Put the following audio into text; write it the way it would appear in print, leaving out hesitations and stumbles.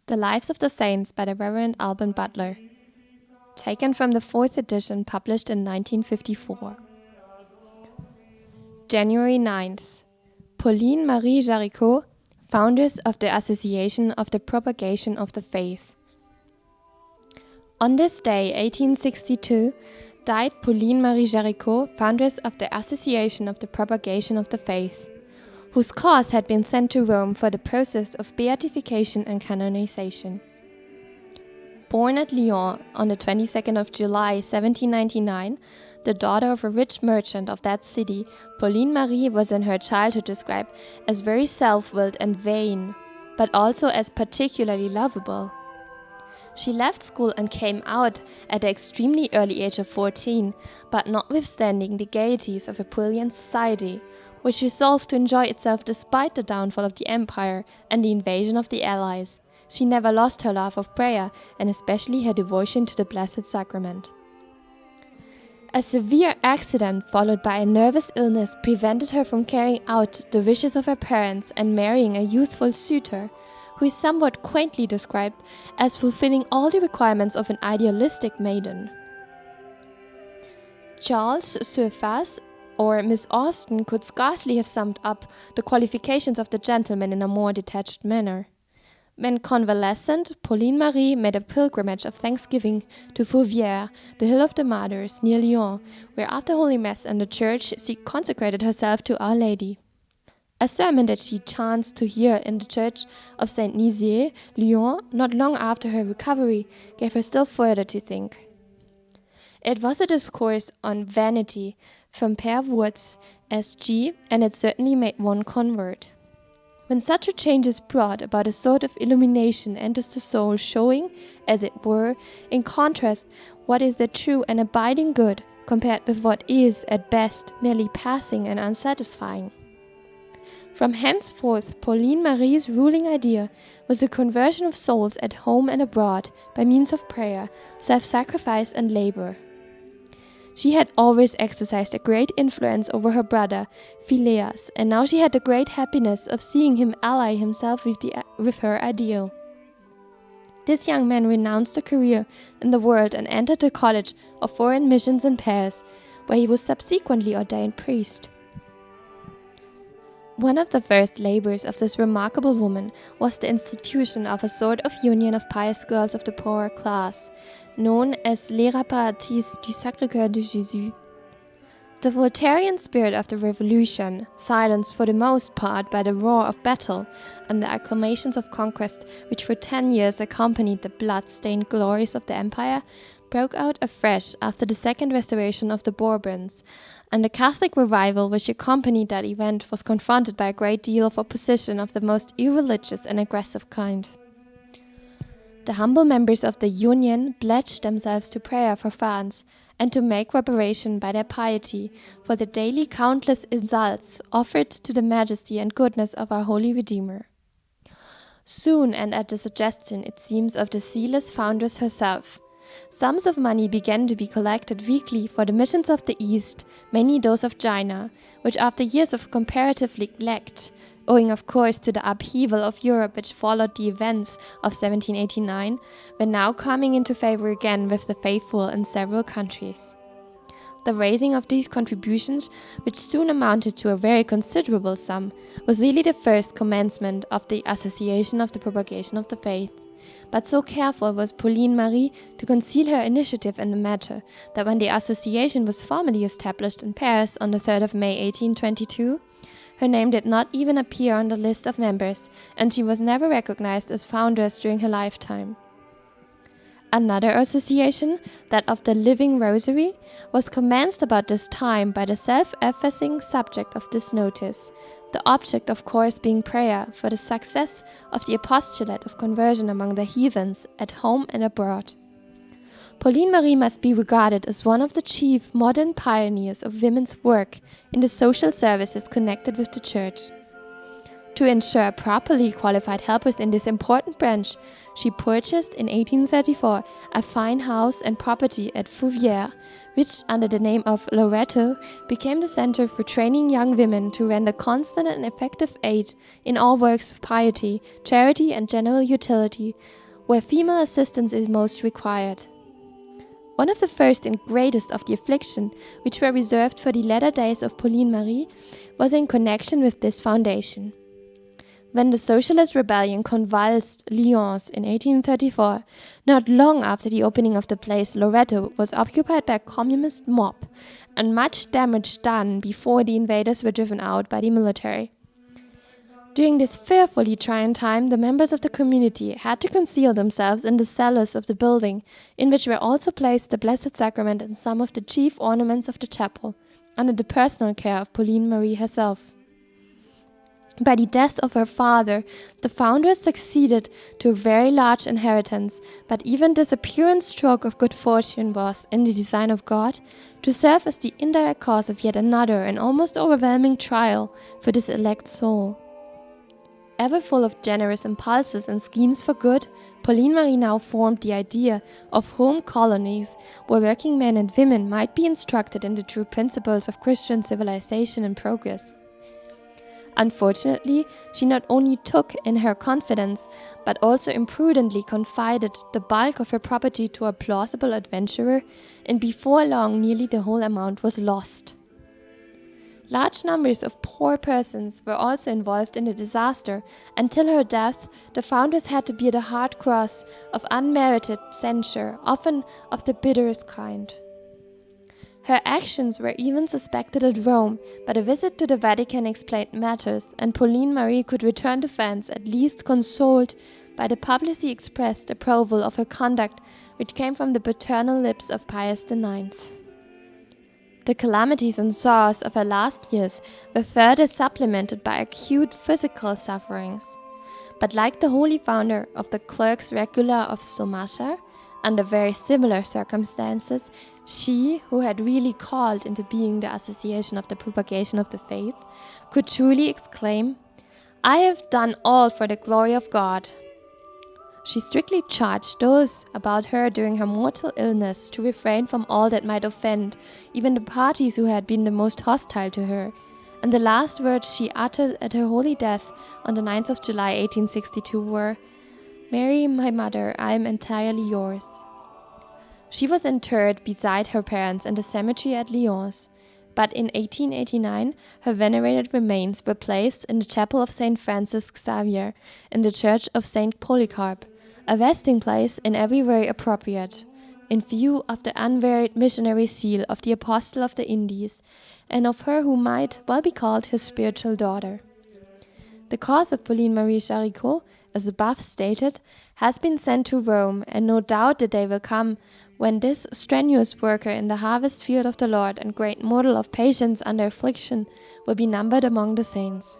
The Lives of the Saints by the Reverend Alban Butler. Taken from the 4th edition published in 1954. January 9th. Pauline Marie Jericot, founders of the Association of the Propagation of the Faith. On this day, 1862, died Pauline Marie Jericot, foundress of the Association of the Propagation of the Faith, whose cause had been sent to Rome for the process of beatification and canonization. Born at Lyon on the 22nd of July 1799, the daughter of a rich merchant of that city, Pauline Marie was in her childhood described as very self-willed and vain, but also as particularly lovable. She left school and came out at the extremely early age of 14, but notwithstanding the gaieties of a brilliant society, which resolved to enjoy itself despite the downfall of the empire and the invasion of the Allies, she never lost her love of prayer and especially her devotion to the Blessed Sacrament. A severe accident followed by a nervous illness prevented her from carrying out the wishes of her parents and marrying a youthful suitor, who is somewhat quaintly described as fulfilling all the requirements of an idealistic maiden. Charles Surface or Miss Austen could scarcely have summed up the qualifications of the gentleman in a more detached manner. When convalescent, Pauline Marie made a pilgrimage of thanksgiving to Fourvière, the Hill of the Martyrs, near Lyon, where after Holy Mass and the church she consecrated herself to Our Lady. A sermon that she chanced to hear in the church of Saint Nizier, Lyon, not long after her recovery, gave her still further to think. It was a discourse on vanity from Père Wurtz, S.G., and it certainly made one convert. When such a change is brought about, a sort of illumination enters the soul, showing, as it were, in contrast, what is the true and abiding good compared with what is, at best, merely passing and unsatisfying. From henceforth, Pauline Marie's ruling idea was the conversion of souls at home and abroad by means of prayer, self-sacrifice and labor. She had always exercised a great influence over her brother, Phileas, and now she had the great happiness of seeing him ally himself with her ideal. This young man renounced a career in the world and entered the College of Foreign Missions in Paris, where he was subsequently ordained priest. One of the first labors of this remarkable woman was the institution of a sort of union of pious girls of the poorer class, known as les Réparatrices du Sacré-Cœur de Jésus. The Voltairian spirit of the Revolution, silenced for the most part by the roar of battle and the acclamations of conquest which for 10 years accompanied the blood-stained glories of the empire, broke out afresh after the second restoration of the Bourbons, and the Catholic revival which accompanied that event was confronted by a great deal of opposition of the most irreligious and aggressive kind. The humble members of the Union pledged themselves to prayer for France and to make reparation by their piety for the daily countless insults offered to the majesty and goodness of our Holy Redeemer. Soon, and at the suggestion, it seems, of the zealous foundress herself, sums of money began to be collected weekly for the missions of the East, mainly those of China, which after years of comparative neglect, owing of course to the upheaval of Europe which followed the events of 1789, were now coming into favor again with the faithful in several countries. The raising of these contributions, which soon amounted to a very considerable sum, was really the first commencement of the Association of the Propagation of the Faith. But so careful was Pauline Marie to conceal her initiative in the matter, that when the association was formally established in Paris on the 3rd of May 1822, her name did not even appear on the list of members, and she was never recognized as foundress during her lifetime. Another association, that of the Living Rosary, was commenced about this time by the self-effacing subject of this notice, the object of course being prayer for the success of the apostolate of conversion among the heathens at home and abroad. Pauline Marie must be regarded as one of the chief modern pioneers of women's work in the social services connected with the Church. To ensure properly qualified helpers in this important branch, she purchased in 1834 a fine house and property at Fouvières, which, under the name of Loreto, became the center for training young women to render constant and effective aid in all works of piety, charity, and general utility, where female assistance is most required. One of the first and greatest of the affliction, which were reserved for the latter days of Pauline Marie, was in connection with this foundation. When the Socialist rebellion convulsed Lyons in 1834, not long after the opening of the place, Loreto was occupied by a communist mob, and much damage done before the invaders were driven out by the military. During this fearfully trying time, the members of the community had to conceal themselves in the cellars of the building, in which were also placed the Blessed Sacrament and some of the chief ornaments of the chapel, under the personal care of Pauline Marie herself. By the death of her father, the foundress succeeded to a very large inheritance, but even this apparent stroke of good fortune was, in the design of God, to serve as the indirect cause of yet another and almost overwhelming trial for this elect soul. Ever full of generous impulses and schemes for good, Pauline Marie now formed the idea of home colonies, where working men and women might be instructed in the true principles of Christian civilization and progress. Unfortunately, she not only took in her confidence, but also imprudently confided the bulk of her property to a plausible adventurer, and before long nearly the whole amount was lost. Large numbers of poor persons were also involved in the disaster. Until her death, the foundress had to bear the hard cross of unmerited censure, often of the bitterest kind. Her actions were even suspected at Rome, but a visit to the Vatican explained matters, and Pauline Marie could return to France at least consoled by the publicly expressed approval of her conduct, which came from the paternal lips of Pius IX. The calamities and sorrows of her last years were further supplemented by acute physical sufferings. But like the holy founder of the Clerks Regular of Saumachar, under very similar circumstances, she, who had really called into being the Association of the Propagation of the Faith, could truly exclaim, "I have done all for the glory of God." She strictly charged those about her during her mortal illness to refrain from all that might offend, even the parties who had been the most hostile to her, and the last words she uttered at her holy death on the 9th of July 1862 were, "Mary, my mother, I am entirely yours." She was interred beside her parents in the cemetery at Lyons, but in 1889 her venerated remains were placed in the chapel of St. Francis Xavier in the church of St. Polycarp, a resting place in every way appropriate, in view of the unvaried missionary seal of the Apostle of the Indies, and of her who might well be called his spiritual daughter. The cause of Pauline Marie Jericot, as above stated, has been sent to Rome, and no doubt the day will come when this strenuous worker in the harvest field of the Lord and great model of patience under affliction will be numbered among the saints.